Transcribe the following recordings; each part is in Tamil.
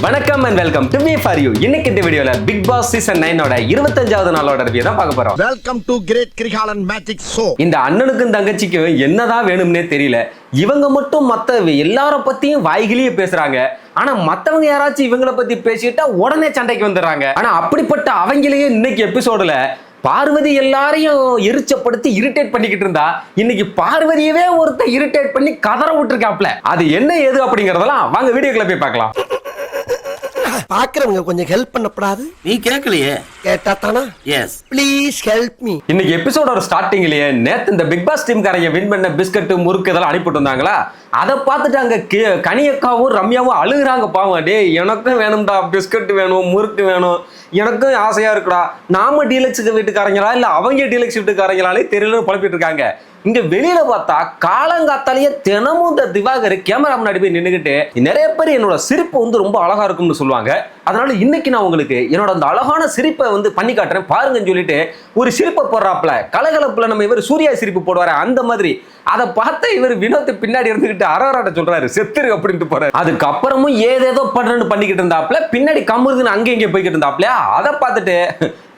வணக்கம் and welcome to Me For You. இன்னைக்கு இந்த வீடியோல பிக் பாஸ் சீசன் 9 ஓட 25வது நாளோட ரிவ்யூ தான் பார்க்க போறோம். Welcome to great Kirikalan magic show. இந்த அண்ணனுக்கும் தங்கச்சிக்கும் என்னதான் வேணும்னே தெரியல. இவங்க மட்டும் மத்த எல்லார பத்தியும் வாய்கிலேயே பேசுறாங்க. ஆனா மத்தவங்க யாராச்சும் இவங்கள பத்தி பேசிட்டா உடனே சண்டைக்கு வந்துடுறாங்க. ஆனா அப்படிப்பட்ட அவங்களையே இன்னைக்கு எபிசோடுல பார்வதி எல்லாரையும் எரிச்சப்படுத்தி இரிட்டேட் பண்ணிக்கிட்டு இருந்தா இன்னைக்கு பார்வதியவே ஒருத்தர் இரிட்டேட் பண்ணி கதற விட்டுருக்காப்ல. அது என்ன ஏது அப்படிங்கறதெல்லாம் வாங்க வீடியோக்குள்ள போய் பார்க்கலாம். பாக்குறவங்க கொஞ்சம் ஹெல்ப் பண்ணப்படாது. நீ கேட்கலையே. கேட்டா தானா? Yes please help me. இன்னைக்கு எபிசோடோட ஸ்டார்டிங்லயே நேத்து இந்த பிக் பாஸ் டீம்காரங்க வின் பண்ண பிஸ்கட் முறுக்கு இதெல்லாம் அனுப்பிட்டு இருந்தாங்களா, அதை பார்த்துட்டு அங்க கனியக்காவும் ரம்யாவும் அழுகுறாங்க. பாவம், டே எனக்கும் வேணும்டா, பிஸ்கட் வேணும், முறுக்கு வேணும், எனக்கும் ஆசையா இருக்குடா, நாம டீலக்ஸ் வீட்டுக்காரங்களா இல்ல அவங்க டீலக்ஸ் வீட்டுக்காரங்களாலே தெரியல குழப்பிட்டு இருக்காங்க. இங்க வெளியில பார்த்தா காலங்காத்தாலேயே தினமும் இந்த திவாகர் கேமரா முன்னாடி போய் நின்றுகிட்டு நிறைய பேர் என்னோட சிரிப்பு வந்து ரொம்ப அழகா இருக்கும்னு சொல்லுவாங்க. அதனால இன்னைக்கு நான் உங்களுக்கு என்னோட அந்த அழகான சிரிப்பை வந்து பண்ணி காட்டுறேன் பாருங்கன்னு சொல்லிட்டு ஒரு சிரிப்பை போடுறாப்புல. கலகலப்புல நம்ம இவர் சூர்யா சிரிப்பு போடுவாரு அந்த மாதிரி. அதை பார்த்த இவர் வினோத் பின்னாடி இருந்துகிட்டு அரவராட்ட சொல்றாரு, செத்துரு அப்படின்ட்டு போறாரு. அதுக்கப்புறமும் ஏதேதோ பண்றேன்னு பண்ணிக்கிட்டு இருந்தாப்புல, பின்னாடி கம்முறுதுன்னு அங்கே இங்கே போய்கிட்டு இருந்தாப்புல. அதை பார்த்துட்டு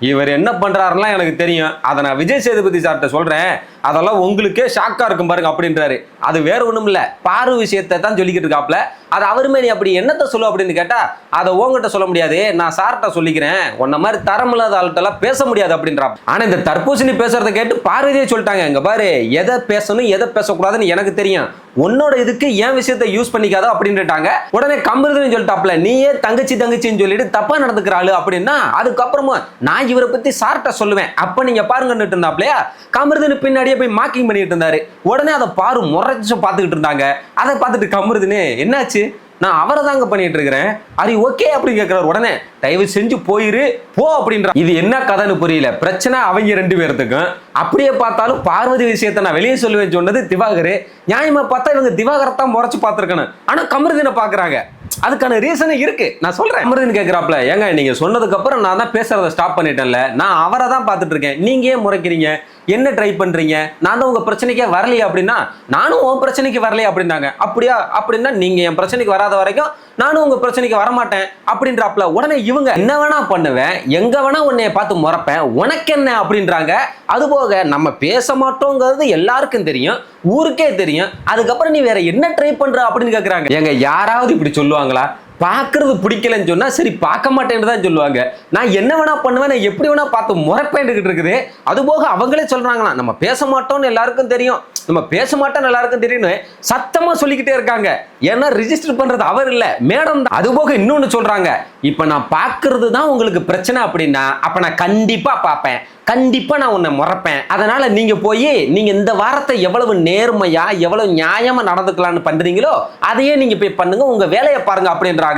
இவர் என்ன பண்றாருன்னா எனக்கு தெரியும், அதை நான் விஜய் சேதுபதி சார்கிட்ட சொல்றேன், அதெல்லாம் உங்களுக்கே ஷாக்கா இருக்கும் பாருங்க அப்படின்றாரு. அது வேற ஒண்ணும் இல்ல, பாரு விஷயத்தை தான் சொல்லிக்கிட்டு இருக்காப்ல. அது அவருமே நீ அப்படி என்னத்த சொல்லு அப்படின்னு கேட்டா, அதை உங்ககிட்ட சொல்ல முடியாது, நான் சார்கிட்ட சொல்லிக்கிறேன், உன்ன மாதிரி தரமில்லாத ஆள்கிட்ட பேச முடியாது அப்படின்றா. ஆனா இந்த தர்பூசணி பேசுறதை கேட்டு பார்வதியே சொல்லிட்டாங்க, இங்க பாரு எதை பேசணும் எதை பேசக்கூடாதுன்னு எனக்கு தெரியும், உன்னோட இதுக்கு என் விஷயத்தை யூஸ் பண்ணிக்காத அப்படின்ட்டாங்க. உடனே கம்பருதுன்னு சொல்லிட்டாப்ல, நீயே தங்கச்சி தங்கச்சின்னு சொல்லிட்டு தப்பா நடந்துக்கிறாள் அப்படின்னா அதுக்கப்புறமா நான் இவரை பத்தி சார்ட்ட சொல்லுவேன், அப்ப நீங்க பாருங்கன்னு இருந்தாப்லையா. கமருதுன்னு பின்னாடியே போய் மார்க்கிங் பண்ணிட்டு இருந்தாரு. உடனே அதை பாரு முறைச்சு பார்த்துக்கிட்டு இருந்தாங்க. அதை பார்த்துட்டு கமருதுன்னு என்னாச்சு, நான் அவரை தாங்க பண்ணிட்டு இருக்கிறேன், அது ஓகே அப்படின்னு கேட்கிறாரு. உடனே தயவு செஞ்சு போயிரு போ அப்படின்ற. இது என்ன கதைன்னு புரியல. பிரச்சனை அவங்க ரெண்டு பேர்த்துக்கும். அப்படியே பார்த்தாலும் பார்வதி விஷயத்தை நான் வெளியே சொல்லுவேன் சொன்னது திவாகர். நியாயமா பார்த்தா இவங்க திவாகரத்தான் முறைச்சு பார்த்துருக்கணும். ஆனா கமருதினை பாக்குறாங்க. அதுக்கான ரீசன் இருக்கு, நான் சொல்றேன். கமருதின் கேட்கிறாப்ல, ஏங்க நீங்க சொன்னதுக்கு அப்புறம் நான் தான் பேசுறதை ஸ்டாப் பண்ணிட்டேன்ல, நான் அவரை தான் பார்த்துட்டு இருக்கேன், நீங்க ஏன் முறைக்கிறீங்க, என்ன ட்ரை பண்றீங்க, நான் தான் உங்க பிரச்சனைக்கே வரலையா அப்படின்னா, நானும் உன் பிரச்சனைக்கு வரலையா அப்படின்னாங்க. அப்படியா அப்படின்னா நீங்க என் பிரச்சனைக்கு வராத வரைக்கும் நானும் உங்க பிரச்சனைக்கு வரமாட்டேன் அப்படின்றாப்ல. உடனே இவங்க என்ன வேணா பண்ணுவேன், எங்க வேணா உன்னைய பார்த்து முறைப்பேன், உனக்கு என்ன அப்படின்றாங்க. அதுபோக நம்ம பேச மாட்டோங்கிறது எல்லாருக்கும் தெரியும், ஊருக்கே தெரியும், அதுக்கப்புறம் நீ வேற என்ன ட்ரை பண்ற அப்படின்னு கேட்கறாங்க. எங்க யாராவது இப்படி சொல்லுவாங்களா? பார்க்கறது பிடிக்கலன்னு சொன்னா சரி பார்க்க மாட்டேன்னு தான் சொல்லுவாங்க. நான் என்ன வேணா பண்ணுவேன், நான் எப்படி வேணா பார்த்து முறைப்பேன்ட்டு இருக்குது. அதுபோக அவங்களே சொல்றாங்களா, நம்ம பேச மாட்டோம்னு எல்லாருக்கும் தெரியும், நம்ம பேச மாட்டோம்னு எல்லாருக்கும் தெரியும்னு சத்தமா சொல்லிக்கிட்டே இருக்காங்க. ஏன்னா ரிஜிஸ்டர் பண்றது அவர் இல்ல, மேடம் தான். அதுபோக இன்னொன்னு சொல்றாங்க, இப்ப நான் பார்க்கறது தான் உங்களுக்கு பிரச்சனை அப்படின்னா அப்ப நான் கண்டிப்பா பார்ப்பேன், கண்டிப்பா நான் உன்னை முறைப்பேன். அதனால நீங்க போய் நீங்க இந்த வாரத்தை எவ்வளவு நேர்மையா எவ்வளவு நியாயமா நடந்துக்கலாம்னு பண்றீங்களோ அதையே நீங்க போய் பண்ணுங்க, உங்க வேலையை பாருங்க அப்படின்றாங்க.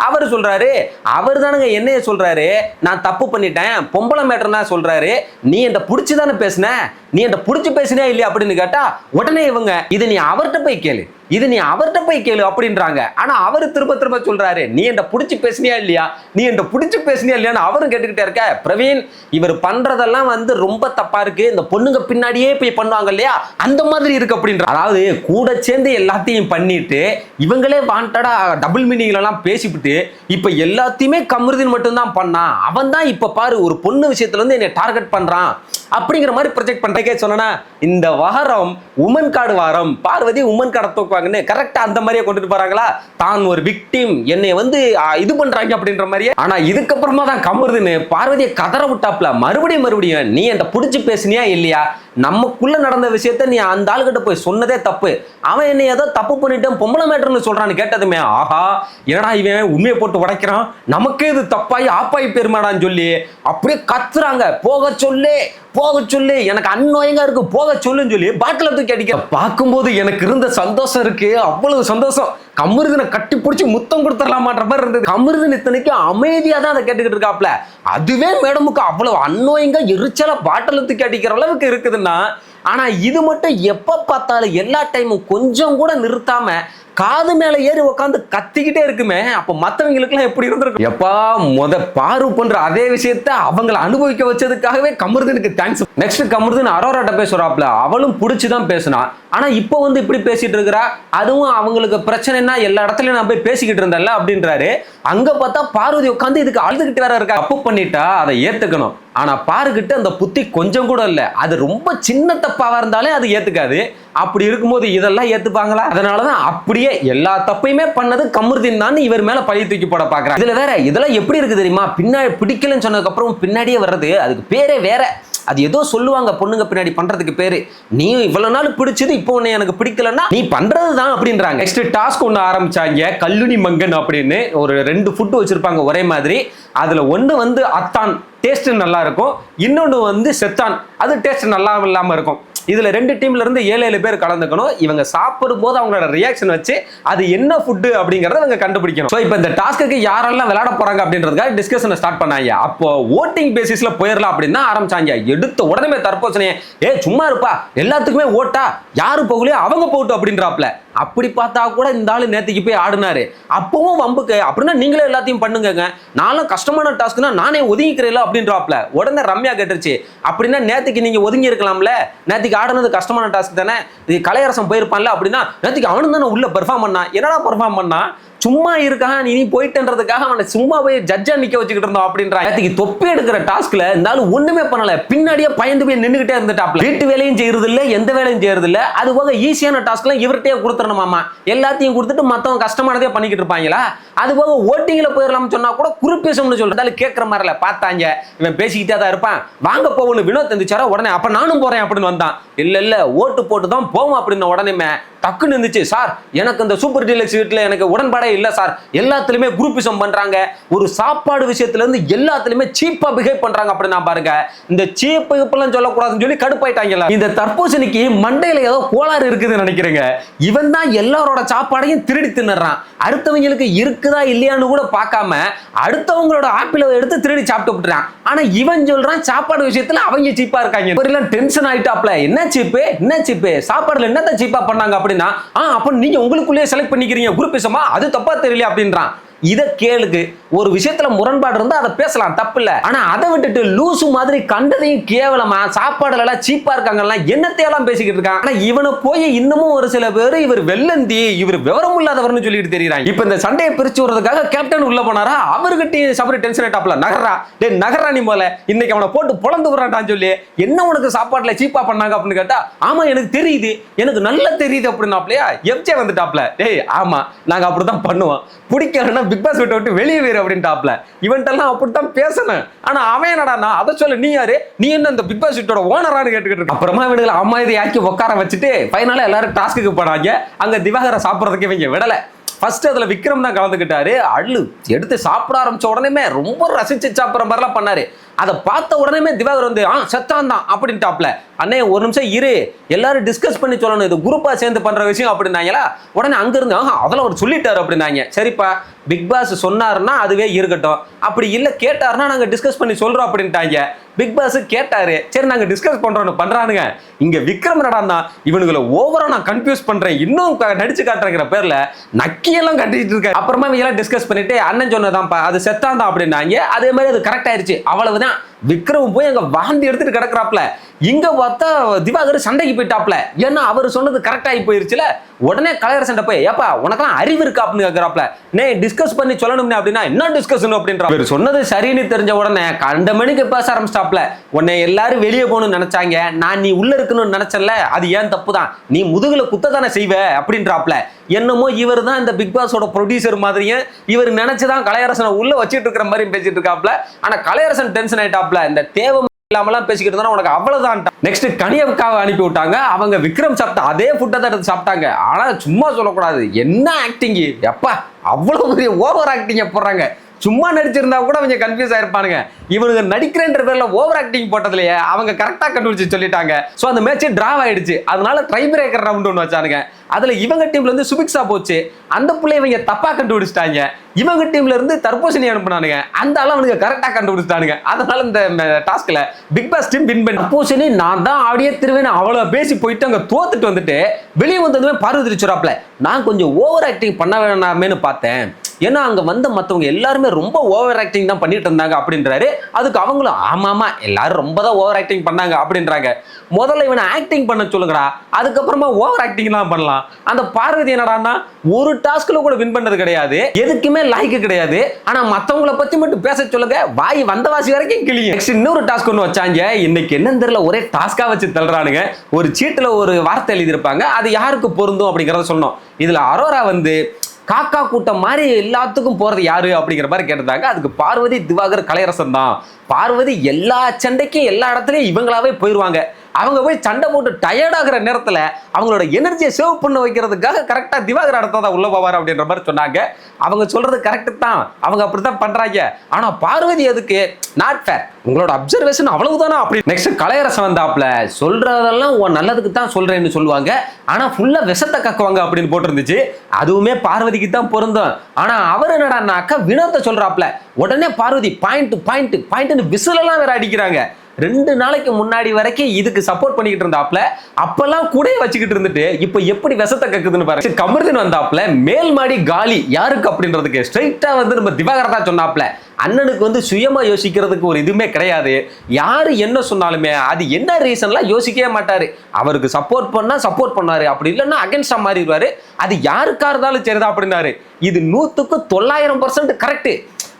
அவர் சொல்றாரு, அவர் தானுங்க என்னைய சொல்றாரு, நான் தப்பு பண்ணிட்டேன், பொம்பளை மேட்டர்னா சொல்றாரு, நீ என்கிட்ட புடிச்சுதானே பேசின, நீ என்கிட்ட புடிச்சு பேசினே இல்லையா அப்படின்னு கேட்டா உடனே இவங்க இது நீ அவர்கிட்ட போய் கேளு, இது நீ அவர்கிட்ட போய் கேளு அப்படின்றாங்க. ஆனா அவர் திரும்ப திரும்ப சொல்றாரு, நீ என்கிட்ட புடிச்சு பேசினியா இல்லையா, நீ என்கிட்ட புடிச்சு பேசினியா இல்லையான்னு அவரும் கேட்டுக்கிட்டே இருக்க. பிரவீன், இவர் பண்றதெல்லாம் வந்து ரொம்ப தப்பா இருக்கு, இந்த பொண்ணுங்க பின்னாடியே போய் பண்ணுவாங்க இல்லையா அந்த மாதிரி இருக்கு அப்படின்ற. அதாவது கூட சேர்ந்து எல்லாத்தையும் பண்ணிட்டு இவங்களே வாண்டடா டபுள் மீனிங்ல எல்லாம் பேசிவிட்டு இப்ப எல்லாத்தையுமே கமருதீன் மட்டும் தான் பண்ணான், அவன் தான் இப்ப பாரு ஒரு பொண்ணு விஷயத்துல வந்து என்னை டார்கெட் பண்றான் அப்படிங்கிற மாதிரி ப்ரொஜெக்ட் பண்றேன். சொன்னா இந்த வாரம் உமன் கார்டு வாரம், பார்வதி உமன் கார்டை தூக்குவாங்கன்னு கரெக்டா அந்த மாதிரியே கொண்டுட்டு போறாங்களா, தான் ஒரு விக்டிம் என்னை வந்து இது பண்றாங்க அப்படின்ற மாதிரியே. ஆனா இதுக்கப்புறமா தான் கமருதுன்னு பார்வதியை கதற விட்டாப்ல. மறுபடியும் நீ என்கிட்ட புடிச்சு பேசினியா இல்லையா, நமக்குள்ள நடந்த விஷயத்த நீ அந்த ஆளுகிட்ட போய் சொன்னதே தப்பு, அவன் என்னை ஏதோ தப்பு பண்ணிட்டேன் பொம்பளை மேட்டர்னு சொல்றான்னு கேட்டதுமே ஆஹா என்னடா இவன் உண்மையை போட்டு உடைக்கிறான், நமக்கே இது தப்பாயி ஆப்பாயி பெருமாடான்னு சொல்லி அப்படியே கத்துறாங்க. போக சொல்லு எனக்கு அந்நோயங்க இருக்கு, போக சொல்லுன்னு சொல்லி பாட்டில தூக்கி அடிக்க. பார்க்கும்போது எனக்கு இருந்த சந்தோஷம் இருக்கு, அவ்வளவு சந்தோஷம். கமருதினை கட்டி பிடிச்சி முத்தம் கொடுத்துடலாமான்ற மாதிரி இருந்தது. கமருதின் இத்தனைக்கு அமைதியா தான் அதை கேட்டுக்கிட்டு இருக்காப்ல. அதுவே மேடமுக்கு அவ்வளவு அந்நோயங்க எரிச்சலா பாட்டில தூக்கி அடிக்கிற அளவுக்கு இருக்குதுன்னா, ஆனா இது மட்டும் எப்ப பார்த்தாலும் எல்லா டைமும் கொஞ்சம் கூட நிறுத்தாம காது மேல ஏறி உட்காந்து கத்திக்கிட்டே இருக்குமே, அப்ப மத்தவங்களுக்கு எல்லாம் எப்படி இருந்திருக்கும்? எப்பா பாரு பண்ற அதே விஷயத்த அவங்களை அனுபவிக்க வச்சதுக்காகவே கமருதனுக்கு தேங்க்ஸ். நெக்ஸ்ட் கமருதன் அரோராட்ட பேசுறாப்ல, அவளும் புடிச்சுதான் பேசினா. ஆனா இப்போ இப்படி பேசிட்டு இருக்கிறா, அதுவும் அவங்களுக்கு பிரச்சனைனா எல்லா இடத்துலயும் நான் போய் பேசிக்கிட்டு இருந்தேன்ல அப்படின்றாரு. அங்க பார்த்தா பார்வதி உட்காந்து இதுக்கு அழுதுகிட்டு வேற இருக்கா. தப்பு பண்ணிட்டா அதை ஏத்துக்கணும். ஆனா பாருகிட்ட அந்த புத்தி கொஞ்சம் கூட இல்ல. அது ரொம்ப சின்ன தப்பாவா இருந்தாலே அது ஏத்துக்காது. அப்படி இருக்கும்போது இதெல்லாம் ஏத்துப்பாங்களா? அதனாலதான் அப்படியே எல்லா தப்பையுமே பண்ணது கமருதீன் தான் இவர் மேல பழி தூக்கி போட பாக்குறாங்க. இதுல வேற இதெல்லாம் எப்படி இருக்கு தெரியுமா? பின்னாடி பிடிக்கலன்னு சொன்னதுக்கு அப்புறம் பின்னாடியே வர்றது, அதுக்கு பேரே வேற. அது ஏதோ சொல்லுவாங்க பொண்ணுங்க பின்னாடி பண்றதுக்கு பேரு. நீ இவ்வளவு நாள் பிடிச்சது இப்போ உன்னை எனக்கு பிடிக்கலன்னா நீ பண்றதுதான் அப்படின்றாங்க. நெக்ஸ்ட் டாஸ்க் ஒண்ணு ஆரம்பிச்சாங்க, கல்லுனி மங்கன் அப்படின்னு. ஒரு 2 ஃபுட் வச்சிருப்பாங்க ஒரே மாதிரி. அதுல ஒண்ணு அத்தான், டேஸ்ட் நல்லா இருக்கும். இன்னொன்னு செத்தான், அது டேஸ்ட் நல்லா இல்லாம இருக்கும். இதுல 2 டீம்ல இருந்து 7 பேர் கலந்துக்கணும். இவங்க சாப்பிடும் போது அவங்களோட ரியாக்ஷன் வச்சு அது என்ன ஃபுட் அப்படிங்கறத இவங்க கண்டுபிடிக்கணும். சோ இப்போ இந்த டாஸ்க்கு யாரெல்லாம் விளையாட போறாங்க அப்படின்றதுக்காக டிஸ்கஷனை ஸ்டார்ட் பண்ணாங்க. அப்போ ஓட்டிங் பேசிஸ்ல போயிடலாம் அப்படின்னு ஆரம்பிச்சாங்க. எடுத்த உடனே தற்போசனையே, சும்மா இருப்பா, எல்லாத்துக்குமே ஓட்டா, யாரு போகலையோ அவங்க போட்டு அப்படின்றாப்ல. அப்படி பார்த்தா கூட இந்த ஆளு நேத்திக்கு போய் ஆடினாரு. அப்பவும் வம்புக்கு, அப்படின்னா நீங்களே எல்லாத்தையும் பண்ணுங்க, நானும் கஷ்டமான டாஸ்க்னா நானே ஒதுங்கிக்கிறேன் அப்படின்றாப்ல. உடனே ரம்யா கேட்டுருச்சு, அப்படின்னா நேத்திக்கு நீங்க ஒதுங்கி இருக்கலாம்ல, நேத்திக்கு ஆடுனது கஷ்டமான டாஸ்க் தானே, இது கலையரசன் போயிருப்பான்ல. அப்படின்னா நேத்திக்கு அவனு தானே உள்ள பெர்ஃபார்ம் பண்ணா, என்னடா பெர்ஃபார்ம் பண்ணா, சும்மா இருக்கா நீ போயிட்டன்றதுக்காக அவனை சும்மா போய் ஜட்ஜா நிக்க வச்சுக்கிட்டு இருந்தோம் அப்படின்றா. நேத்திக்கு தொப்பி எடுக்கிற டாஸ்க்ல இருந்தாலும் ஒண்ணுமே பண்ணல, பின்னாடியே பயந்து போய் நின்னுகிட்டே இருந்துட்டாப்ல. வீட்டு வேலையும் செய்யறது இல்ல, எந்த வேலையும் செய்யறது இல்ல. அது போக ஈஸியான டாஸ்க்லாம் இவர்கிட்டயே கொடுத்துடணுமாமா. எல்லாத்தையும் கொடுத்துட்டு மத்தவங்க கஷ்டமானதே பண்ணிக்கிட்டு இருப்பாங்களா. அது போக ஓட்டிங்ல போயிடலாம்னு சொன்னா கூட குறிப்பேசம்னு சொல்றதால கேட்கற மாதிரி இல்ல. பார்த்தாங்க இவன் பேசிக்கிட்டே தான் இருப்பான், வாங்க போகணும் வினோத் இருந்துச்சாரா. உடனே அப்ப நானும் போறேன் அப்படின்னு வந்தான். இல்ல ஓட்டு போட்டு தான் போவோம் அப்படின்னு உடனே டக்குன்னு இருந்துச்சு. சார் எனக்கு இந்த சூப்பர் டீலக்ஸ் வீட்டுல எனக்கு உடன்பாடே இல்ல சார், எல்லாத்துலயுமே குரூப்பிசம் பண்றாங்க, ஒரு சாப்பாடு விஷயத்துல இருந்து எல்லாத்துலயுமே சீப்பா பிஹேவ் பண்றாங்க அப்படின்னு நான் பாருங்க. இந்த சீப் எல்லாம் சொல்லக்கூடாதுன்னு சொல்லி கடுப்பாயிட்டாங்கல்ல. இந்த தர்பூசணிக்கு மண்டையில ஏதோ கோளாறு இருக்குதுன்னு நினைக்கிறேங்க. இவன் தான் எல்லாரோட சாப்பாடையும் திருடி தின்னுறான். அடுத்தவங்களுக்கு இருக்குதா இல்லையான்னு கூட பார்க்காம அடுத்தவங்களோட ஆப்பிள எடுத்து திருடி சாப்பிட்டு விட்டுறான். ஆனா இவன் சொல்றான் சாப்பாடு விஷயத்துல அவங்க சீப்பா இருக்காங்க. டென்ஷன் ஆயிட்டாப்ல, என்ன சீப்பு சாப்பாடுல என்னதான் சீப்பா பண்ணாங்க அப்படின்னா, அப்ப நீங்க உங்களுக்குள்ளேயே செலக்ட் பண்ணிக்கிறீங்க குரூப்பிசமா, அது தப்பா தெரியல அப்படின்றான். இத கேளுக்கு, ஒரு விஷயத்துல முரண்பாடு இருந்தா அதை பேசலாம், தப்பு இல்ல. ஆனா அதை விட்டுட்டு லூசு மாதிரி கண்டதையும் கேவலமா சாப்பாடுல எல்லாம் சீப்பா இருக்காங்க என்னத்தையெல்லாம் பேசிக்கிட்டு இருக்காங்க. ஆனா இவனை போய் இன்னமும் ஒரு சில பேர் இவர் வெள்ளந்தி, இவர் விவரம் இல்லாதவர்னு சொல்லிட்டு தெரியுறாங்க. இப்ப இந்த சண்டையை பிரிச்சு விடுறதுக்காக கேப்டன் உள்ள போனாரா, அவர்கிட்ட சபரி டென்ஷன் ஆயிட்டாப்ல. நகரா நீ போல இன்னைக்கு அவனை போட்டு பொழந்து விடுறான்னு சொல்லி, என்ன உனக்கு சாப்பாட்டுல சீப்பா பண்ணாங்க அப்படின்னு கேட்டா, ஆமா எனக்கு தெரியுது, எனக்கு நல்லா தெரியுது அப்படின்னாப்லையா. எஃப்ஜே வந்துட்டாப்ல, ஆமா நாங்க அப்படித்தான் பண்ணுவோம், பிடிக்கலன்னா பிக் பாஸ் விட்டு வெளியே வேறு அப்படின்ட்டாப்ல. இவன்ட்டெல்லாம் அப்படித்தான் பேசணும். ஆனா அவன் என்னடா அதை சொல்ல, நீ யாரு, நீ என்ன இந்த பிக் பாஸ் வீட்டோட ஓனரான்னு கேட்டுக்கிட்டு இருக்கு. அப்புறமா இவனுங்களை அம்மா இதை ஆக்கி உட்கார வச்சுட்டு ஃபைனலா எல்லாரும் டாஸ்க்கு போனாங்க. அங்க திவாகரை சாப்பிட்றதுக்கு இவங்க விடல. ஃபர்ஸ்ட் அதுல விக்ரம் தான் கலந்துக்கிட்டாரு. அள்ளு எடுத்து சாப்பிட ஆரம்பிச்ச உடனே ரொம்ப ரசிச்சு சாப்பிட்ற மாதிரிலாம் பண்ணாரு. அதை பார்த்த உடனே திவாகர் வந்து செத்தான் தான் அப்படின்ட்டாப்ல. அண்ணே ஒரு நிமிஷம் இரு, எல்லாரும் டிஸ்கஸ் பண்ணி சொல்லணும், இது குரூப்பா சேர்ந்து பண்ற விஷயம் அப்படின்னாங்களா. உடனே அங்க இருந்து அதெல்லாம் அவர் சொல்லிட்டாரு அப்படின்னாங்க. சரிப்பா பிக் பாஸ் சொன்னாருன்னா அதுவே இருக்கட்டும், அப்படி இல்ல கேட்டாருன்னா நாங்க டிஸ்கஸ் பண்ணி சொல்றோம் அப்படின்ட்டாங்க. பிக் பாஸ் கேட்டாரு, சரி நாங்க டிஸ்கஸ் பண்றோம்னு பண்றானுங்க. இங்க விக்ரம் நடா இவனுங்களை ஓவரா நான் கன்ஃபியூஸ் பண்றேன், இன்னும் நடிச்சு காட்டுறங்கிற பேர்ல நக்கியெல்லாம் கட்டிட்டு இருக்காரு. அப்புறமா இவங்க எல்லாம் டிஸ்கஸ் பண்ணிட்டு அண்ணன் சொன்னதான்ப்பா அது செத்தான் தான் அப்படின்னாங்க. அதே மாதிரி அது கரெக்ட் ஆயிருச்சு, அவ்வளவுதான். விக்ரம் போய் அங்க வாந்தி எடுத்துட்டு கிடக்குறாப்ல. இங்க பார்த்தா திவாகர் சண்டைக்கு போயிட்டாப்ல. ஏன்னா அவர் சொன்னது கரெக்ட் ஆகி போயிருச்சுல. உடனே கலையரசன் போய், ஏப்பா உனக்கெல்லாம் அறிவு இருக்கா அப்படின்னு கேட்கறாப்ல. டிஸ்கஸ் பண்ணி சொல்லணும்னு அப்படின்னா என்ன டிஸ்கஷன் அப்படின்ற சொன்னது சரின்னு தெரிஞ்ச உடனே கண்ட மணிக்கு பேச ஆரம்பிச்சிட்டாப்ல. உன்னை எல்லாரும் வெளியே போகணும்னு நினைச்சாங்க, நான் நீ உள்ள இருக்கணும்னு நினைச்சல, அது ஏன் தப்பு தான், நீ முதுகுல குத்ததானே செய்வ அப்படின்றாப்ல. என்னமோ இவர் தான் இந்த பிக் பாஸோட ப்ரொடியூசர் மாதிரியே இவர் நினைச்சுதான் கலையரசனை உள்ள வச்சிட்டு இருக்கிற மாதிரி பேசிட்டு இருக்காப்ல. ஆனா கலையரசன் டென்ஷன் ஆயிட்டாப்ல, இந்த தேவை இல்லாமலாம் பேசிக்கிட்டு இருந்தா உனக்கு அவ்வளவுதான். நெக்ஸ்ட் கனியக்காவை அனுப்பி விட்டாங்க. அவங்க விக்ரம் சாப்பிட்ட அதே ஃபுட்டை தான் எடுத்து சாப்பிட்டாங்க. ஆனா சும்மா சொல்லக்கூடாது, என்ன ஆக்டிங் எப்பா, அவ்வளவு பெரிய ஓவர் ஆக்டிங்க போடுறாங்க. சும்மா நடிச்சிருந்தா கூட அவங்க கன்ஃபியூஸ் ஆயிருப்பானுங்க. இவனுங்க நடிக்கிறேன்ற பேர்ல ஓவர் ஆக்டிங் போட்டதுலயே அவங்க கரெக்டா கண்டுபிடிச்சு சொல்லிட்டாங்க. சோ அந்த மேட்ச் டிராவ் ஆயிடுச்சு. அதனால ட்ரை பிரேக்கர் ரவுண்ட் ஒன்று வச்சானுங்க. அதுல இவங்க டீம்ல இருந்து சுபிக்ஷா போச்சு, அந்த புள்ளைய இவங்க தப்பா கண்டுபிடிச்சிட்டாங்க. இவங்க டீம்ல இருந்து தர்போஷினி அனுப்புனானுங்க, அந்த ஆள அவனுங்க கரெக்டா கண்டுபிடிச்சிட்டானுங்க. அதனால இந்த டாஸ்க்ல பிக் பாஸ் டீம் வின் பண்ணி தர்போஷினி நான் தான் ஆடியே திருவேன் அவ்வளவு பேசி போயிட்டு அங்க தோத்துட்டு வந்துட்டு வெளியே வந்ததுமே பார்வதி சொல்றாப்ல, நான் கொஞ்சம் ஓவர் ஆக்டிங் பண்ண வேணாமேன்னு பார்த்தேன், ஏன்னா அங்க வந்த மத்தவங்க எல்லாருமே ரொம்ப ஓவர் ஆக்டிங் தான் பண்ணிட்டு இருந்தாங்க அப்படின்றாரு. அதுக்கு அவங்களும் ஆமா எல்லாரும் ரொம்ப தான் ஓவர் ஆக்டிங் பண்ணாங்க அப்படின்றாங்க. முதல்ல இவனை ஆக்டிங் பண்ண சொல்லுங்கடா, அதுக்கப்புறமா ஓவர் ஆக்டிங் எல்லாம் பண்ணலாம். அந்த பார்வதி என்னடான்னா ஒரு டாஸ்க்ல கூட வின் பண்ணது கிடையாது, எதுக்குமே லாய்க்கு கிடையாது. ஆனா மத்தவங்கள பத்தி மட்டும் பேச சொல்லுங்க, வாய் வந்த வாசி வரைக்கும் கிளியும். நெக்ஸ்ட் இன்னொரு டாஸ்க் ஒன்று வச்சாங்க. இன்னைக்கு என்னன்னு தெரியல, ஒரே டாஸ்கா வச்சு தள்ளுறானுங்க. ஒரு சீட்டுல ஒரு வார்த்தை எழுதியிருப்பாங்க, அது யாருக்கு பொருந்தும் அப்படிங்கறத சொன்னோம். இதுல அரோரா வந்து காக்கா கூட்டம் மாதிரி எல்லாத்துக்கும் போறது யாரு அப்படிங்கிற மாதிரி கேட்டிருந்தாங்க. அதுக்கு பார்வதி திவாகர் கலையரசன் தான். பார்வதி எல்லா சண்டைக்கும் எல்லா இடத்துலயும் இவங்களாவே போயிருவாங்க. அவங்க போய் சண்டை போட்டு டயர்ட் ஆகிற நேரத்துல அவங்களோட எனர்ஜியை சேவ் பண்ண வைக்கிறதுக்காக கரெக்டா திவாகர் அடுத்ததா உள்ள போவார் அப்படின்ற மாதிரி சொன்னாங்க. அவங்க சொல்றது கரெக்ட் தான், அவங்க அப்படித்தான் பண்றாங்க. ஆனா பார்வதி அதுக்கு நாட் ஃபேர், உங்களோட அப்சர்வேஷன் அவ்வளவுதானா அப்படி. நெக்ஸ்ட் கலையரசன் வந்தாப்ல, சொல்றதெல்லாம் உன் நல்லதுக்கு தான் சொல்றேன்னு சொல்லுவாங்க, ஆனா ஃபுல்லா விஷத்தை கக்குவாங்க அப்படின்னு போட்டிருந்துச்சு. அதுவுமே பார்வதிக்கு தான் பொருந்தும். ஆனா அவர் என்னடான்னாக்கா வினோத்தை சொல்றாப்ல, உடனே பார்வதி பாயிண்ட் விசில் எல்லாம் வேற அடிக்கிறாங்க. 2 நாளைக்கு முன்னாடி வரைக்கும் இதுக்கு சப்போர்ட் பண்ணிக்கிட்டு இருந்தாப்ல, அப்பெல்லாம் கூட வச்சுக்கிட்டு இருந்துட்டு இப்ப எப்படி விஷத்தை கக்குதுன்னு பாருங்க. கமருதீன் வந்தாப்ல, மேல் மாடி காலி யாருக்கு அப்படின்றதுக்கு ஸ்ட்ரைட்டா வந்து நம்ம திவாகர் தான் சொன்னாப்ல, அண்ணனுக்கு வந்து சுயமா யோசிக்கிறதுக்கு ஒரு இதுவுமே கிடையாது, யாரு என்ன சொன்னாலுமே அது என்ன ரீசன்லாம் யோசிக்கவே மாட்டாரு, அவருக்கு சப்போர்ட் பண்ணா சப்போர்ட் பண்ணாரு, அப்படி இல்லைன்னா அகென்ஸ்டா மாறிடுவாரு, அது யாருக்கா இருந்தாலும் சரிதான் அப்படின்னாரு. இது 100க்கு 900% கரெக்ட்.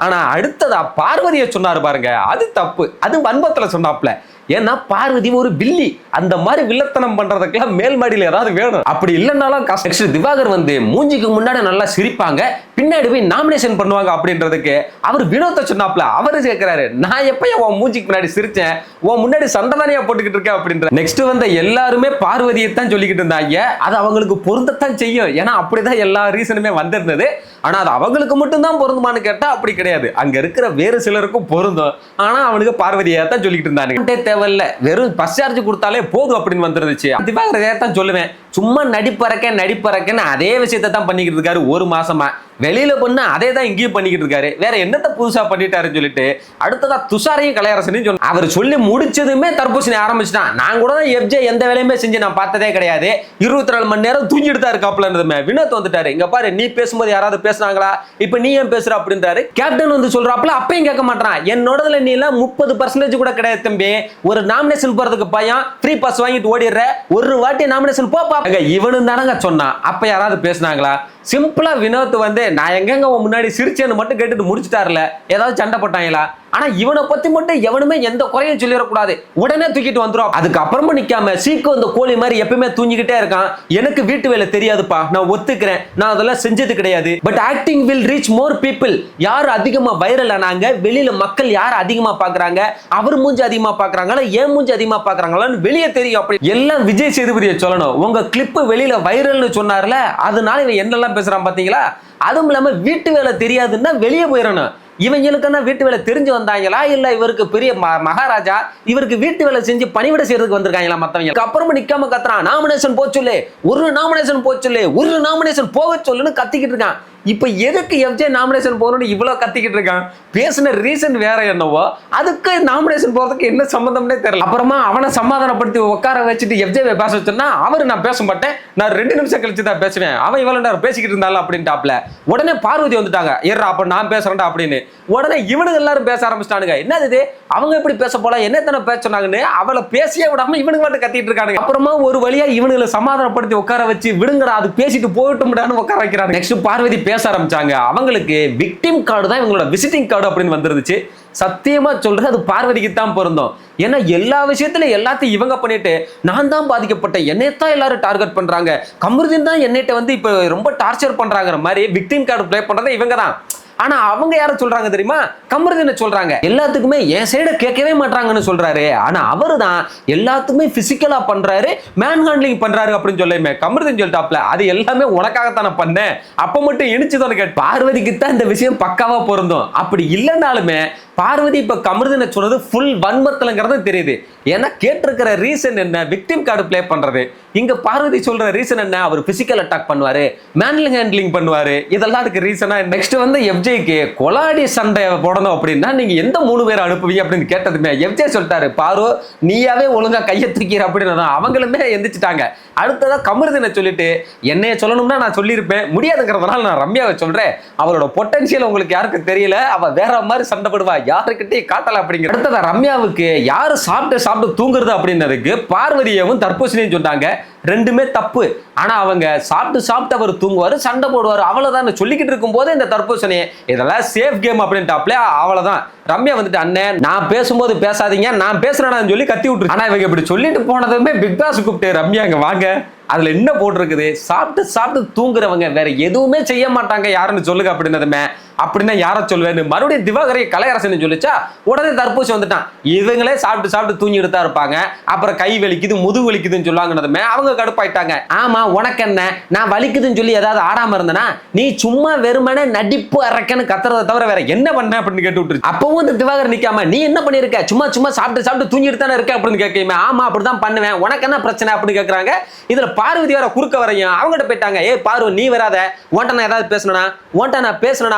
ஆனா அடுத்ததா பார்வதியை சொன்னாரு பாருங்க, அது தப்பு. அது வன்பத்துல சொன்னாப்ல, ஏன்னா பார்வதி ஒரு வில்லி, அந்த மாதிரி வில்லத்தனம் பண்றதுக்கெல்லாம் மேல் மாடியில ஏதாவது வேணும், அப்படி இல்லைன்னாலும் கஷ்டம். திவாகர் வந்து மூஞ்சிக்கு முன்னாடி நல்லா சிரிப்பாங்க, பின்னாடி போய் நாமினேஷன் பண்ணுவாங்க அப்படின்றதுக்கு அவர் வினோத்தை சொன்னாப்ல. அவரு கேட்கிறாரு, நான் எப்ப உன் மூஞ்சிக்கு முன்னாடி சிரிச்சேன், உன் முன்னாடி சண்டதானியா போட்டுக்கிட்டு இருக்கேன் அப்படின்ற. நெக்ஸ்ட் வந்த எல்லாருமே பார்வதியை தான் சொல்லிக்கிட்டு இருந்தாங்க. அது அவங்களுக்கு பொருந்தத்தான் செய்யும், ஏன்னா அப்படிதான் எல்லா ரீசனுமே வந்திருந்தது. ஆனா அது அவங்களுக்கு மட்டும் தான் பொருந்துமான்னு கேட்டா அப்படி கிடையாது, அங்க இருக்கிற வேறு சிலருக்கும் பொருந்தும். ஆனா அவனுக்கு பார்வதியை தான் சொல்லிக்கிட்டு இருந்தாங்க. தேவையில்ல, வெறும் பஸ் சார்ஜ் கொடுத்தாலே போதும் அப்படின்னு வந்துருந்துச்சு. திவாகர் தான் சொல்லுவேன், சும்மா நடிப்பறக்கன்னு அதே விஷயத்தை தான் பண்ணிக்கிட்டு இருக்காரு ஒரு மாசமா. வெளியில பண்ண அதே தான் இங்கேயும் பண்ணிக்கிட்டு இருக்காரு, வேற என்னத்த புதுசா பண்ணிட்டாருன்னு சொல்லிட்டு அடுத்ததா துஷாரையும் கலையரசனையும் சொல்லி அவர் சொல்லி முடிச்சதுமே தர்பூசணி ஆரம்பிச்சுட்டான். நான் கூட தான் எஃப்ஜே எந்த வேலையுமே செஞ்சு நான் பார்த்ததே கிடையாது, 24 மணி நேரம் தூங்கிட்டு தான் இருக்காப்லன்றதுமே. வினோத் வந்துட்டாரு, இங்க பாரு நீ பேசும்போது யாராவது பேசுனாங்களா, இப்ப நீ ஏன் பேசுற அப்படின்றாரு. கேப்டன் வந்து சொல்றாப்ல, அப்பயும் கேட்க மாட்டான், என்னோடதுல நீ எல்லாம் 30% கூட கிடையாது தம்பி, ஒரு நாமினேஷன் போறதுக்கு பையன் ஃப்ரீ பாஸ் வாங்கிட்டு ஓடிடுற, ஒரு வாட்டி நாமினேஷன் போப்பா. இவனு தானங்க சொன்னான், அப்ப யாராவது பேசுனாங்களா? சிம்பிளா வினோத் வந்து நான் எங்கெங்க முன்னாடி சிரிச்சேன்னு மட்டும் கேட்டுட்டு முடிச்சுட்டாருல, ஏதாவது சண்டை போட்டாங்களா? ஆனா இவனை பத்தி மட்டும் எவனுமே எந்த குறையும் சொல்லிடக்கூடாது, உடனே தூக்கிட்டு வந்துடும். அதுக்கப்புறமா நிக்காம சீக்கு அந்த கோழி மாதிரி எப்பயுமே தூங்கிக்கிட்டே இருக்கான். எனக்கு வீட்டு வேலை தெரியாதுப்பா, நான் ஒத்துக்கிறேன், நான் அதெல்லாம் செஞ்சது கிடையாது, but acting will reach more people. யார் அதிகமா வைரல் ஆனாங்க, வெளியில மக்கள் யார் அதிகமா பாக்குறாங்க, அவர் மூஞ்சி அதிகமா பாக்குறாங்களா, ஏன் மூஞ்சி அதிகமா பாக்குறாங்களான்னு வெளியே தெரியும். அப்படி எல்லாம் விஜய் சேதுபதியை சொல்லணும், உங்க கிளிப் வெளியில வைரல்னு சொன்னார்ல, அதனால இவன் என்னெல்லாம் பேசுறான் பாத்தீங்களா. அதுவும் இல்லாம வீட்டு வேலை தெரியாதுன்னா வெளியே போயிடணும். இவங்களுக்குன்னா வீட்டு வேலை தெரிஞ்சு வந்தாங்களா, இல்ல இவருக்கு பெரிய மகாராஜா இவருக்கு வீட்டு வேலை செஞ்சு பணிவிட செய்யறதுக்கு வந்திருக்காங்களா மத்தவங்க? அப்புறமா நிக்காம கத்துறான், நாமினேஷன் போச்சுல்லே, ஒரு நாமினேஷன் போச்சுல்லே, ஒரு நாமினேஷன் போக சொல்லுன்னு கத்திக்கிட்டு இருக்கான். இப்ப எதுக்கு எஃப்ஜே நாமினேஷன் போகணும்னு இவ்வளவு கத்திக்கிட்டு இருக்கான்? பேசின ரீசன் வேற என்னவோ, அதுக்கு நாமினேஷன் போறதுக்கு என்ன சம்பந்தம்னே தெரியல. அப்புறமா அவனை சமாதானப்படுத்தி உட்கார வச்சுட்டு எஃப்ஜே பேச வச்சோன்னா, அவரு நான் பேச மாட்டேன், நான் 2 நிமிஷம் கழிச்சு தான் பேசுவேன், அவன் இவ்வளவு நேரம் பேசிக்கிட்டு இருந்தாலும் அப்படின்ட்டாப்ல. உடனே பார்வதி வந்துட்டாங்க, ஏறா அப்ப நான் பேசுறேன்டா அப்படின்னு. உடனே இவனுக்கு எல்லாரும் பேச ஆரம்பிச்சிட்டானுங்க, என்னது அவங்க எப்படி பேச போல, என்ன பேச சொன்னாங்கன்னு அவளை பேசியே விடாம இவனுக்கு மட்டும் கத்திட்டு இருக்கானுங்க. அப்புறமா ஒரு வழியா இவனுங்களை சமாதானப்படுத்தி உட்கார வச்சு, விடுங்கடா அது பேசிட்டு போயிட்டும்டான்னு உட்கார வைக்கிறாங்க. நெக்ஸ்ட் பார்வதி பேச ஆரம்பிச்சாங்க. அவங்களுக்கு விக்டிம் கார்டு தான் இவங்களோட விசிட்டிங் கார்டு அப்படின்னு வந்துருந்துச்சு. சத்தியமா சொல்றது அது பார்வதிக்கு தான் பொருந்தும். ஏன்னா எல்லா விஷயத்துல எல்லாத்தையும் இவங்க பண்ணிட்டு, நான் தான் பாதிக்கப்பட்டேன், என்னைத்தான் எல்லாரும் டார்கெட் பண்றாங்க, கமருதீன் தான் என்னைட்ட வந்து இப்ப ரொம்ப டார்ச்சர் பண்றாங்கிற மாதிரி விக்டிம் கார்டு பிளே பண்றதே இவங்க தான். ஆனா அவங்க யார சொல்றாங்க தெரியுமா? கமருதீனை சொல்றாங்க. எல்லாத்துக்குமே என் சைட கேட்கவே மாட்டாங்கன்னு சொல்றாரு, ஆனா அவரு தான் எல்லாத்துக்குமே பிசிக்கலா பண்றாரு, மேன் ஹேண்ட்லிங் பண்றாரு அப்படின்னு சொல்லுமே. கமருதீன் சொல்லிட்டாப்ல, அது எல்லாமே உனக்காகத்தான பண்ணேன், அப்ப மட்டும் இனிச்சுதான் கேட்டு. பார்வதிக்கு தான் இந்த விஷயம் பக்காவா பொருந்தும். அப்படி இல்லைனாலுமே பார்வதி இப்ப கமருதினை சொன்னது ஃபுல் வன்மத்தலங்கிறது தெரியுது. ஏன்னா கேட்டிருக்கிற ரீசன் என்ன, விக்டிம் கார்டு பிளே பண்றது. இங்க பார்வதி சொல்ற ரீசன் என்ன, அவர் பிசிக்கல் அட்டாக் பண்ணுவாரு, மேன்லிங் ஹேண்ட்லிங் பண்ணுவாரு, இதெல்லாம் அதுக்கு ரீசனா. நெக்ஸ்ட் வந்து எஃப்ஜேக்கு கொலாடி சண்டை போடணும் அப்படின்னா நீங்க எந்த 3 பேரை அனுப்புவீங்க அப்படின்னு கேட்டதுமே எஃப்ஜே சொல்லிட்டாரு, பாரு நீயாவே ஒழுங்கா கையை தூக்கிற அப்படின்னு. அவங்களுமே எந்திரிச்சிட்டாங்க. அடுத்ததா கமருதினை சொல்லிட்டு என்னைய சொல்லணும்னா நான் சொல்லியிருப்பேன், முடியாதுங்கிறதுனால நான் ரம்யாவை சொல்றேன், அவளோட பொட்டன்ஷியல் உங்களுக்கு யாருக்கு தெரியல, அவ வேற மாதிரி சண்டை போடுவா, யாருக்கிட்டையும் காட்டல அப்படிங்கிற. அடுத்ததா ரம்யாவுக்கு யாரு சாப்பிட்டு தூங்குறது அப்படின்னதுக்கு பார்வதியவும் தர்பூசணியும் சொன்னாங்க. ரெண்டுமே தப்பு. ஆனா அவங்க சாப்பிட்டு அவர் தூங்குவாரு, சண்டை போடுவாரு, அவ்வளவுதான் சொல்லிக்கிட்டு இருக்கும் போது இந்த தர்பூசணி இதெல்லாம் சேஃப் கேம் அப்படின்ட்டாப்ல. அவ்வளவுதான். ரம்யா வந்துட்டு அண்ணன் நான் பேசும்போது பேசாதீங்க, நான் பேசுறேன்னு சொல்லி கத்தி விட்டுரு. ஆனா இவங்க இப்படி சொல்லிட்டு போனதுமே பிக் பாஸ் கூப்பிட்டு ரம்யா இங்க வாங்க, அதுல என்ன போட்டிருக்குது, சாப்பிட்டு தூங்குறவங்க வேற எதுவுமே செய்ய மாட்டாங்க யாருன்னு சொல்லுங்க அப்படின்னதுமே, அப்படின்னா யார சொல்லுவேன்னு மறுபடியும் திவாகரை கலையரசன் சொல்லிச்சா, உடனே தர்பூசி வந்துட்டான். இவங்களே சாப்பிட்டு தூங்கிட்டு தான் இருப்பாங்க, அப்புறம் கை வலிக்குது முதுகு வலிக்குதுன்னு சொல்லுவாங்கன்னதுமே அவங்க கடுப்பாயிட்டாங்க. ஆமா உனக்கு என்ன, நான் வலிக்குதுன்னு சொல்லி ஏதாவது ஆடாம இருந்தனா, நீ சும்மா வெறுமனே நடிப்பு அரக்கன்னு கத்துறதை தவிர வேற என்ன பண்ண அப்படின்னு கேட்டு விட்டுரு. அப்பவும் இந்த திவாகர் நிக்காம நீ என்ன பண்ணிருக்க, சும்மா சாப்பிட்டு தூங்கிட்டு தானே இருக்க அப்படின்னு கேட்கயுமே, ஆமா அப்படிதான் பண்ணுவேன், உனக்கு என்ன பிரச்சனை அப்படின்னு கேட்கறாங்க. இதுல பார்வதி வர குறுக்க வரையும் அவங்ககிட்ட போயிட்டாங்க. ஏய் பார்வதி நீ வராத, உன்ட்ட நான் ஏதாவது பேசணும்னா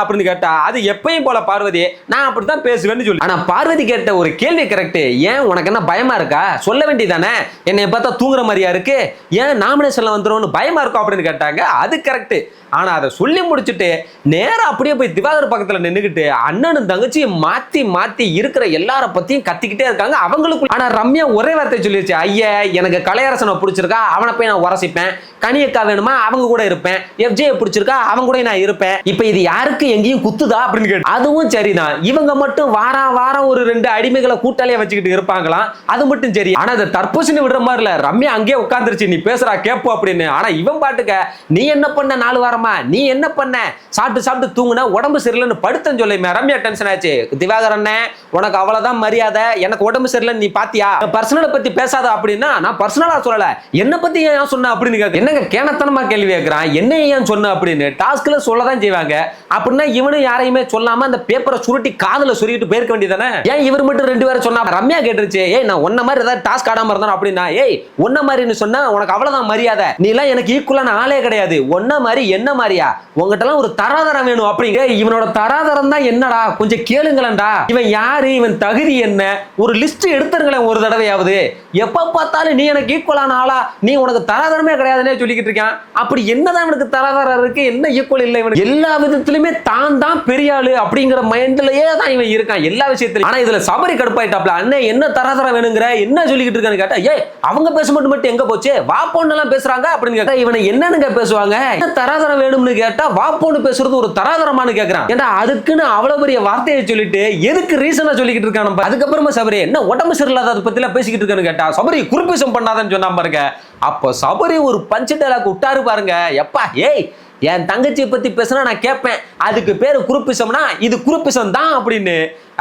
அப்படின்னு கேட்டா, அது எப்பயும் போல பார்வதி நான் அப்படித்தான் பேசுவேன்னு சொல்லி. ஆனா பார்வதி கேட்ட ஒரு கேள்வி கரெக்ட், ஏன் உனக்கு என்ன பயமா இருக்கா, சொல்ல வேண்டியதானே, என்னை பார்த்தா தூங்குற மாதிரியா இருக்கு, ஏன் நாமினேஷன்ல வந்துரும்னு பயமா இருக்கும் அப்படின்னு கேட்டாங்க. அது கரெக்ட். ஆனா அதை சொல்லி முடிச்சுட்டு நேரா அப்படியே போய் திவாகர் பக்கத்துல நின்னுக்கிட்டு அண்ணனும் தங்கச்சியும் மாத்தி இருக்கிற எல்லார பத்தியும் கத்திக்கிட்டே இருக்காங்க அவங்களுக்கு. ஆனா ரம்யா ஒரே வார்த்தை சொல்லிடுச்சு, ஐயா எனக்கு கலையரசனை பிடிச்சிருக்கா, அவனை போய் நான் உரசிப்பேன், கனியக்கா வேணுமா அவங்க கூட இருப்பேன், எஃப்ஜே பிடிச்சிருக்கா அவங்க கூட நான் இருப்பேன், இப்ப இது யாருக்கு எங்கேயும் குத்துதா அப்படின்னு கேட்டு. அதுவும் சரிதான், இவங்க மட்டும் வாரம் ஒரு 2 அடிமைகளை கூட்டாளியா வச்சுக்கிட்டு இருப்பாங்களாம், அது மட்டும் சரி. ஆனா இந்த தர்பூசணி விடுற மாதிரி இல்ல, ரம்யா அங்கேயே உட்காந்துருச்சு, நீ பேசுறா கேப்போ அப்படின்னு. ஆனா இவன் பாட்டுக்க நீ என்ன பண்ண 4 வாரம் நீ என்ன பண்ண, சாப்பிட்டு தூங்குன, உடம்பு சரியில்லைன்னு படுத்தன்னு சொல்லிமே. ரம்யா டென்ஷன் ஆச்சு. திவாகர் அண்ணன் உனக்கு அவ்வளவுதான் மரியாதை, எனக்கு உடம்பு சரியில்லைன்னு நீ பாத்தியா, பர்சனலை பத்தி பேசாத அப்படின்னா, நான் பர்சனலா சொல்லல, என்ன பத்தி ஏன் சொன்ன அப்படின்னு கேட்க. என்னங்க கேனத்தனமா கேள்வி கேட்கிறான், என்ன ஏன் சொன்ன அப்படின்னு. டாஸ்க்ல சொல்லதான் செய்வாங்க அப்படின்னா இவனும் யாரையுமே சொல்லாம அந்த பேப்பரை சுருட்டி காதுல சுருட்டிட்டு போயிருக்க வேண்டியதானே, ஏன் இவர் மட்டும் 2 பேரை சொன்னா. ரம்யா கேட்டுருச்சு, ஏய் நான் ஒன்ன மாதிரி ஏதாவது டாஸ்க் ஆடாம இருந்தா அப்படின்னா, ஏய் ஒன்ன மாதிரின்னு சொன்னா உனக்கு அவ்வளவுதான் மரியாதை, நீ எல்லாம் எனக்கு ஈக்குவலான ஆளே கிடையாது, ஒன்ன மாதிரி என்ன மாதிரியா, உங்ககிட்ட ஒரு தராதரம் வேணும் அப்படிங்க. இவனோட தராதரம் தான் என்னடா கொஞ்சம் கேளுங்களேன்டா, இவன் யாரு, இவன் தகுதி என்ன, ஒரு லிஸ்ட் எடுத்துருங்களேன் ஒரு தடவையாவது. எப்ப பார்த்தாலும் நீ எனக்கு ஈக்குவலான ஆளா, நீ உனக்கு தராதரமே கிடையாதுன்னே சொல்லிக்கிட்டு இருக்கான். அப்படி என்னதான் இவனுக்கு தராதரம் இருக்கு, என்ன ஈக்குவல் இல்லை இவனுக்கு, எல்லா விதத்திலுமே தான் பெரிய ஆளு அப்படிங்கிற மைண்ட்லயே தான் இவன் இருக்கான் எல்லா விஷயத்திலும். ஆனா இதுல சபரி கடுப்பாயிட்டாப்ல, அண்ணே என்ன தராதரம் வேணுங்கிற, என்ன சொல்லிக்கிட்டு இருக்கான்னு கேட்டா, ஏய் அவங்க பேச மட்டும் எங்க போச்சு, வா பொண்ணு எல்லாம் பேசுறாங்க அப்படின்னு கேட்டா, இவனை என்னன்னு பேசுவாங்க, தராதரம் வேணும்னு கேட்டா வாப்போன்னு பேசுறது ஒரு தராதரமானு கேக்குறான். ஏண்டா அதுக்குன்னு அவ்வளவு பெரிய வார்த்தையை சொல்லிட்டு எதுக்கு ரீசனா சொல்லிக்கிட்டு இருக்கான். அதுக்கப்புறமா சபரி என்ன உடம்பு சரியில்லாத பத்தி எல்லாம் பேசிக்கிட்டு இருக்கான்னு கேட்டா, சபரி குறுப்பிசம் பண்ணாதன்னு சொன்னா பாருங்க. அப்ப சபரி ஒரு பஞ்சு டைலாக் விட்டாரு பாருங்க, எப்பா ஏய் என் தங்கச்சியை பத்தி பேசினா நான் கேட்பேன், அதுக்கு பேரு குறுப்பிசம்னா இது குறுப்பிசம் தான் அப்படின்னு.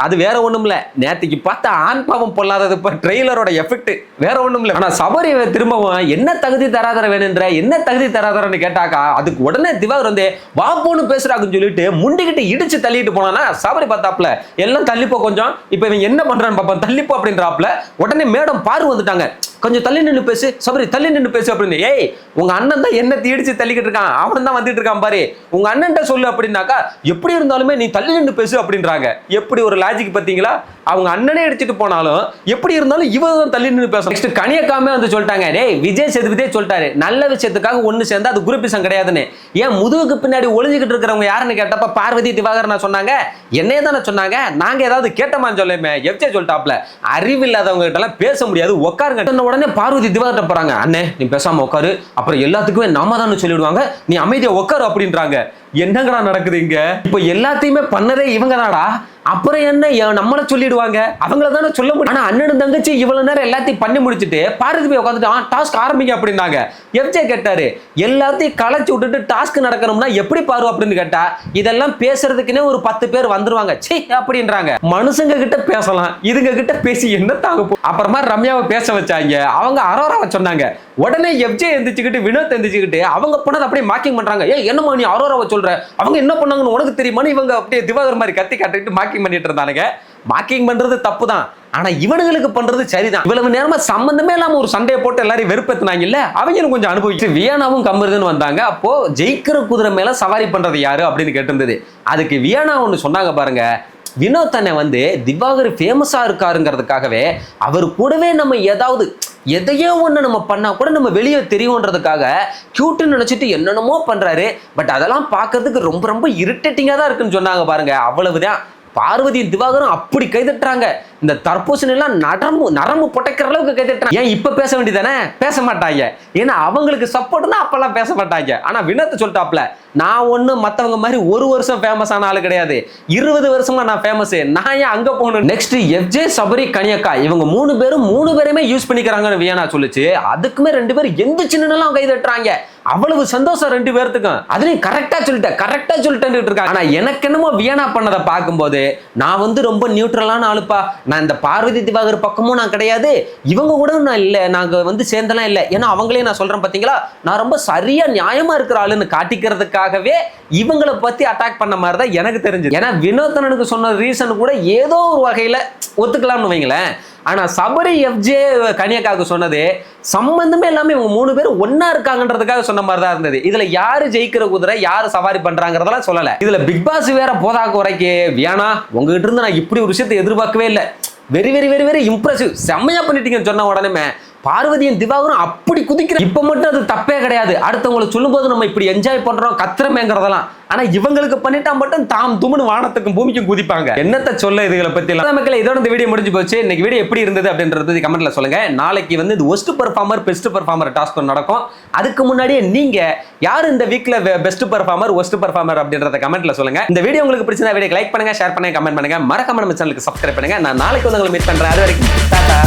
அது வேற ஒண்ணும் இல்ல, நேற்றுக்கு பார்த்தா ஆண் பாவம் பொல்லாதது ட்ரெய்லரோட எஃபெக்ட், வேற ஒண்ணும் இல்ல. ஆனா சபரி திரும்பவும் என்ன தகுதி தராதர வேணுன்ற, என்ன தகுதி தராதரன்னு கேட்டாக்கா, அதுக்கு உடனே திவாகர் வந்து வாப்போன்னு பேசுறாங்கன்னு சொல்லிட்டு முண்டிக்கிட்டு இடிச்சு தள்ளிட்டு போனானா, சபரி பார்த்தாப்ல எல்லாம் தள்ளிப்போ கொஞ்சம், இப்ப இவன் என்ன பண்றான்னு பாப்பா, தள்ளிப்போ அப்படின்றாப்ல. உடனே மேடம் பாரு வந்துட்டாங்க, கொஞ்சம் தள்ளி நின்று பேசு சபரி, தள்ளி நின்று பேசு அப்படின்னு. ஏய் உங்க அண்ணன் தான் என்ன தீடிச்சு தள்ளிக்கிட்டு இருக்கான், அவன் தான் வந்துட்டு இருக்கான் பாரு, உங்க அண்ணன்ட்ட சொல்லு அப்படின்னாக்கா, எப்படி இருந்தாலுமே நீ தள்ளி நின்று பேசு அப்படின்றாங்க. எப்படி ஒரு லாஜிக் பாத்தீங்களா, அவங்க அண்ணனே அடிச்சுட்டு போனாலும் எப்படி இருந்தாலும் இவ தான் தள்ளி நின்று பேசணும். நெக்ஸ்ட் கனியக்காமே வந்து சொல்லிட்டாங்க, டேய் விஜய் சேதுபதியே சொல்லிட்டாரு, நல்ல விஷயத்துக்காக ஒண்ணு சேர்ந்தா அது குரூப்பிசம் கிடையாதுன்னு. ஏன் முதுகுக்கு பின்னாடி ஒளிஞ்சுக்கிட்டு இருக்கிறவங்க யாருன்னு கேட்டப்ப பார்வதி திவாகர் நான் சொன்னாங்க, என்னையே தானே சொன்னாங்க, நாங்க ஏதாவது கேட்டமான்னு சொல்லுமே. எஃப்ஜே சொல்லிட்டாப்ல, அறிவில்லாதவங்க கிட்ட எல்லாம் பேச முடியாது, உட்காருங்க. உடனே பார்வதி திவாகர் போறாங்க, அண்ணே நீ பேசாம உட்காரு, அப்புறம் எல்லாத்துக்குமே நாம தான் சொல்லிடுவாங்க, நீ அமைதியா உட்காரு அப்படின்றாங்க. என்னங்கடா நடக்குது இங்க, இப்ப எல்லாத்தையுமே பண்ணதே இவங்க தானடா, அப்புறம் என்ன நம்மள சொல்லிடுவாங்க, அவங்கள தானே சொல்ல முடியும். ஆனா அண்ணன் தங்கச்சி இவ்வளவு நேரம் எல்லாத்தையும் பண்ணி முடிச்சுட்டு பார்வதி போய் உட்காந்துட்டு டாஸ்க் ஆரம்பிங்க அப்படின்னாங்க. எஃப்ஜே கேட்டாரு, எல்லாத்தையும் களைச்சு விட்டுட்டு டாஸ்க் நடக்கணும்னா எப்படி பாரு அப்படின்னு கேட்டா, இதெல்லாம் பேசுறதுக்குன்னே ஒரு 10 பேர் வந்துருவாங்க சி அப்படின்றாங்க. மனுஷங்க கிட்ட பேசலாம், இதுங்க கிட்ட பேசி என்ன தாங்க. அப்புறமா ரம்யாவை பேச வச்சாங்க, அவங்க அரோராவை சொன்னாங்க. உடனே எஃப்ஜே எந்திரிச்சுக்கிட்டு வினோத் எந்திரிச்சுக்கிட்டு அவங்க பண்ணதை அப்படியே மார்க்கிங் பண்றாங்க. ஏய் என்னமா நீ அரோராவை சொல்ற, அவங்க என்ன பண்ணாங்கன்னு உனக்கு தெரியுமான்னு இவங்க அப்படியே திவாகர் மாதிரி கத்தி காட்டிட்டு மார்க்கிங் பண்ணிட்டு இருந்தானுங்க. மார்க்கிங் பண்றது தப்பு தான், ஆனா இவனுங்களுக்கு பண்றது சரிதான். இவ்வளவு நேரமா சம்பந்தமே இல்லாம ஒரு சண்டையை போட்டு எல்லாரையும் வெறுப்பேத்துனாங்க இல்ல, அவங்களும் கொஞ்சம் அனுபவிச்சு வியானாவும் கம்பருதுன்னு வந்தாங்க. அப்போ ஜெயிக்கிற குதிரை மேல சவாரி பண்றது யாரு அப்படின்னு கேட்டிருந்தது. அதுக்கு வியானா ஒண்ணு சொன்னாங்க பாருங்க, வினோத் அண்ணன் வந்து திவாகர் ஃபேமஸா இருக்காருங்கிறதுக்காகவே அவர் கூடவே நம்ம ஏதாவது எதையோ ஒன்று நம்ம பண்ணா கூட நம்ம வெளியே தெரியும்ன்றதுக்காக கியூட்டுன்னு நினைச்சிட்டு என்னென்னமோ பண்றாரு. பட் அதெல்லாம் பார்க்கறதுக்கு ரொம்ப ரொம்ப இரிட்டேட்டிங்கா தான் இருக்குன்னு சொன்னாங்க பாருங்க. அவ்வளவுதான். பார்வதியும் திவாகரும் அப்படி கைதட்டுறாங்க. இந்த தர்பூசணி எல்லாம் நரம்பு புடைக்கிற அளவுக்கு கைதட்டுறாங்க. ஏன் இப்ப பேச வேண்டியதானே? பேச மாட்டாங்க. ஏன்னா அவங்களுக்கு சப்போர்ட்னா அப்பெல்லாம் பேச மாட்டாங்க. ஆனா வினோத் சொல்லிட்டாப்ல, நான் ஒண்ணு மத்தவங்க மாதிரி ஒரு வருஷம் ஃபேமஸ் ஆன ஆளு கிடையாது, 20 வருஷமா நான் ஃபேமஸ், நான் ஏன் அங்க போகணும். நெக்ஸ்ட் எஃப்ஜே, சபரி, கனியக்கா இவங்க மூணு பேருமே யூஸ் பண்ணிக்கிறாங்கன்னு வியானா சொல்லுச்சு. அதுக்குமே 2 பேரும் எந்த சின்னலாம் கைதட்டுறாங்க. அவ்வளவு சந்தோஷம் 2 பேர்த்துக்கும். அதுலயும் கரெக்டா சொல்லிட்டேன் இருக்காங்க. ஆனா எனக்கு என்னமோ வியானா பண்ணதை பார்க்கும்போது நான் வந்து ரொம்ப நியூட்ரலான ஆளுப்பா, நான் இந்த பார்வதி திவாகர் பக்கமும் நான் கிடையாது, இவங்க கூட நான் இல்லை, நாங்க வந்து சேர்ந்தெல்லாம் இல்லை, ஏன்னா அவங்களே நான் சொல்றேன் பாத்தீங்களா, நான் ரொம்ப சரியா நியாயமா இருக்கிற ஆளுன்னு காட்டிக்கிறதுக்காகவே இவங்களை பத்தி அட்டாக் பண்ண மாதிரி தான் எனக்கு தெரிஞ்சது. ஏன்னா வினோதனனுக்கு சொன்ன ரீசன் கூட ஏதோ ஒரு வகையில ஒத்துக்கலாம்னு வைங்களேன். ஆனா சபரி, எஃப்ஜே, கனியக்காவுக்கு சொன்னது சம்பந்தமே எல்லாமே இவங்க 3 பேரும் ஒன்னா இருக்காங்கன்றதுக்காக சொன்ன மாதிரி தான் இருந்தது. இதுல யாரு ஜெயிக்கிற குதிரை, யாரு சவாரி பண்றாங்கறதெல்லாம் சொல்லல. இதுல பிக் பாஸ் வேற போதாக்கு வரைக்கு வியானா உங்ககிட்ட இருந்து நான் இப்படி ஒரு விஷயத்தை எதிர்பார்க்கவே இல்லை, very very very very impressive, செம்மையா பண்ணிட்டீங்கன்னு சொன்ன உடனே பார்வதியும் திவாகரும் அப்படி குதிக்கிற. இப்ப மட்டும் அது தப்பே கிடையாது, அடுத்தவங்களுக்கு சொல்லும் போது நம்ம இப்படி என்ஜாய் பண்றோம் கத்திரமேங்கிறதெல்லாம். ஆனா இவங்களுக்கு பண்ணிட்டா மட்டும் தாம் தும்னு வானத்துக்கும் பூமிக்கும் குதிப்பாங்க. என்னத்த சொல்ல இதுகளை பத்தி எல்லாம். மக்களே, இதோட இந்த வீடியோ முடிஞ்சு போச்சு. இன்னைக்கு வீடியோ எப்படி இருந்தது அப்படின்றது கமெண்ட்ல சொல்லுங்க. நாளைக்கு வந்து இது worst performer best performer task நடக்கும். அதுக்கு முன்னாடியே நீங்க யார் இந்த வீக்ல பெஸ்ட் பெர்ஃபார்மர் ஒஸ்ட் பெர்ஃபார்மர் அப்படின்றத கமெண்ட்ல சொல்லுங்க. இந்த வீடியோ உங்களுக்கு பிடிச்சா வீடியோ லைக் பண்ணுங்க, ஷேர் பண்ணுங்க, கமெண்ட் பண்ணுங்க, மறக்காம நம்ம சேனலுக்கு சப்ஸ்கிரைப் பண்ணுங்க. நான் நாளைக்கு வந்து உங்களை மீட் பண்றேன். அது வரைக்கும் டாடா.